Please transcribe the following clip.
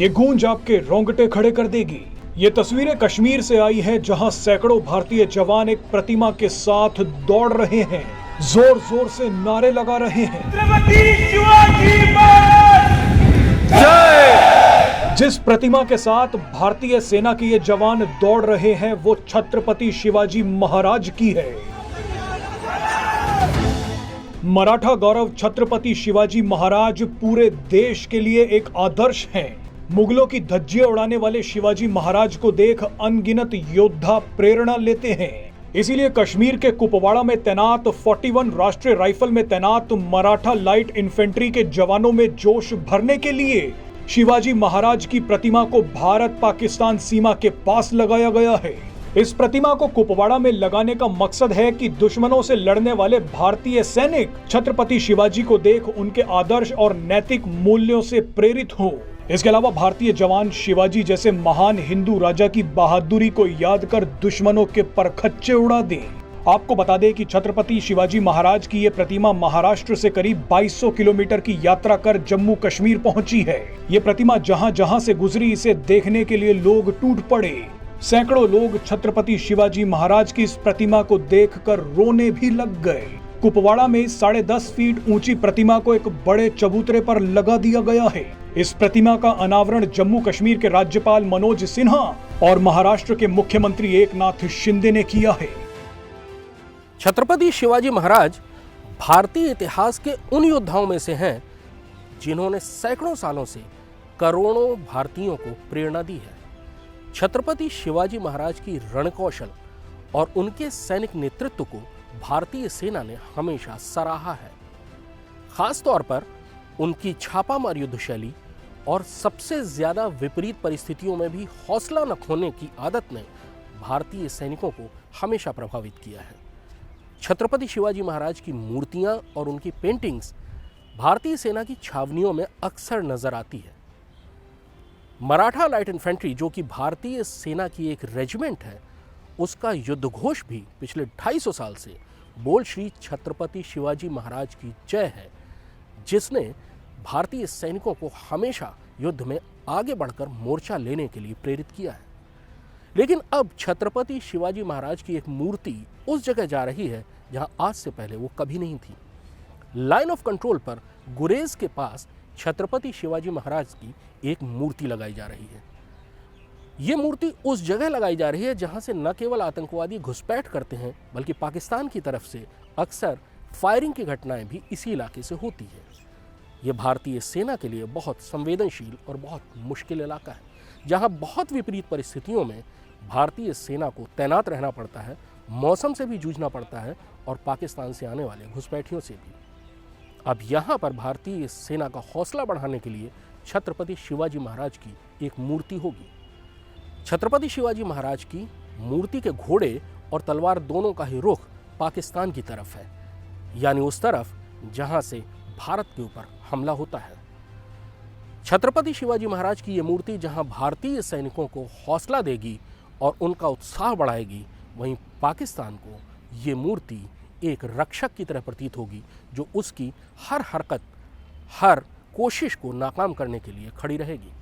ये गूंज आपके रोंगटे खड़े कर देगी। ये तस्वीरें कश्मीर से आई है, जहां सैकड़ों भारतीय जवान एक प्रतिमा के साथ दौड़ रहे हैं, जोर जोर से नारे लगा रहे हैं। जिस प्रतिमा के साथ भारतीय सेना के ये जवान दौड़ रहे हैं वो छत्रपति शिवाजी महाराज की है। मराठा गौरव छत्रपति शिवाजी महाराज पूरे देश के लिए एक आदर्श हैं। मुगलों की धज्जियां उड़ाने वाले शिवाजी महाराज को देख अनगिनत योद्धा प्रेरणा लेते हैं। इसीलिए कश्मीर के कुपवाड़ा में तैनात 41 राष्ट्रीय राइफल में तैनात मराठा लाइट इन्फेंट्री के जवानों में जोश भरने के लिए शिवाजी महाराज की प्रतिमा को भारत पाकिस्तान सीमा के पास लगाया गया है। इस प्रतिमा को कुपवाड़ा में लगाने का मकसद है कि दुश्मनों से लड़ने वाले भारतीय सैनिक छत्रपति शिवाजी को देख उनके आदर्श और नैतिक मूल्यों से प्रेरित हों। इसके अलावा भारतीय जवान शिवाजी जैसे महान हिंदू राजा की बहादुरी को याद कर दुश्मनों के परखच्चे उड़ा दें। आपको बता दें कि छत्रपति शिवाजी महाराज की ये प्रतिमा महाराष्ट्र से करीब 2200 किलोमीटर की यात्रा कर जम्मू कश्मीर पहुंची है। ये प्रतिमा जहां जहां से गुजरी, इसे देखने के लिए लोग टूट पड़े। सैकड़ों लोग छत्रपति शिवाजी महाराज की इस प्रतिमा को देखकर रोने भी लग गए। कुपवाड़ा में 10.5 फीट ऊंची प्रतिमा को एक बड़े चबूतरे पर लगा दिया गया है। इस प्रतिमा का अनावरण जम्मू कश्मीर के राज्यपाल मनोज सिन्हा और महाराष्ट्र के मुख्यमंत्री एकनाथ शिंदे ने किया है। छत्रपति शिवाजी महाराज भारतीय इतिहास के उन योद्धाओं में से हैं जिन्होंने सैकड़ों सालों से करोड़ों भारतीयों को प्रेरणा दी है। छत्रपति शिवाजी महाराज की रणकौशल और उनके सैनिक नेतृत्व को भारतीय सेना ने हमेशा सराहा है। खास तौर पर उनकी छापामार युद्ध शैली और सबसे ज्यादा विपरीत परिस्थितियों में भी हौसला न खोने की आदत ने भारतीय सैनिकों को हमेशा प्रभावित किया है। छत्रपति शिवाजी महाराज की मूर्तियां और उनकी पेंटिंग्स भारतीय सेना की छावनियों में अक्सर नजर आती है। मराठा लाइट इन्फेंट्री, जो कि भारतीय सेना की एक रेजिमेंट है, उसका युद्ध घोष भी पिछले 250 साल से बोल श्री छत्रपति शिवाजी महाराज की जय है, जिसने भारतीय सैनिकों को हमेशा युद्ध में आगे बढ़कर मोर्चा लेने के लिए प्रेरित किया है। लेकिन अब छत्रपति शिवाजी महाराज की एक मूर्ति उस जगह जा रही है जहां आज से पहले वो कभी नहीं थी। लाइन ऑफ कंट्रोल पर गुरेज के पास छत्रपति शिवाजी महाराज की एक मूर्ति लगाई जा रही है। ये मूर्ति उस जगह लगाई जा रही है जहां से न केवल आतंकवादी घुसपैठ करते हैं, बल्कि पाकिस्तान की तरफ से अक्सर फायरिंग की घटनाएं भी इसी इलाके से होती है। यह भारतीय सेना के लिए बहुत संवेदनशील और बहुत मुश्किल इलाका है, जहां बहुत विपरीत परिस्थितियों में भारतीय सेना को तैनात रहना पड़ता है, मौसम से भी जूझना पड़ता है और पाकिस्तान से आने वाले घुसपैठियों से भी। अब यहाँ पर भारतीय सेना का हौसला बढ़ाने के लिए छत्रपति शिवाजी महाराज की एक मूर्ति होगी। छत्रपति शिवाजी महाराज की मूर्ति के घोड़े और तलवार दोनों का ही रुख पाकिस्तान की तरफ है, यानी उस तरफ जहां से भारत के ऊपर हमला होता है। छत्रपति शिवाजी महाराज की यह मूर्ति जहां भारतीय सैनिकों को हौसला देगी और उनका उत्साह बढ़ाएगी, वहीं पाकिस्तान को ये मूर्ति एक रक्षक की तरह प्रतीत होगी, जो उसकी हर हरकत, हर कोशिश को नाकाम करने के लिए खड़ी रहेगी।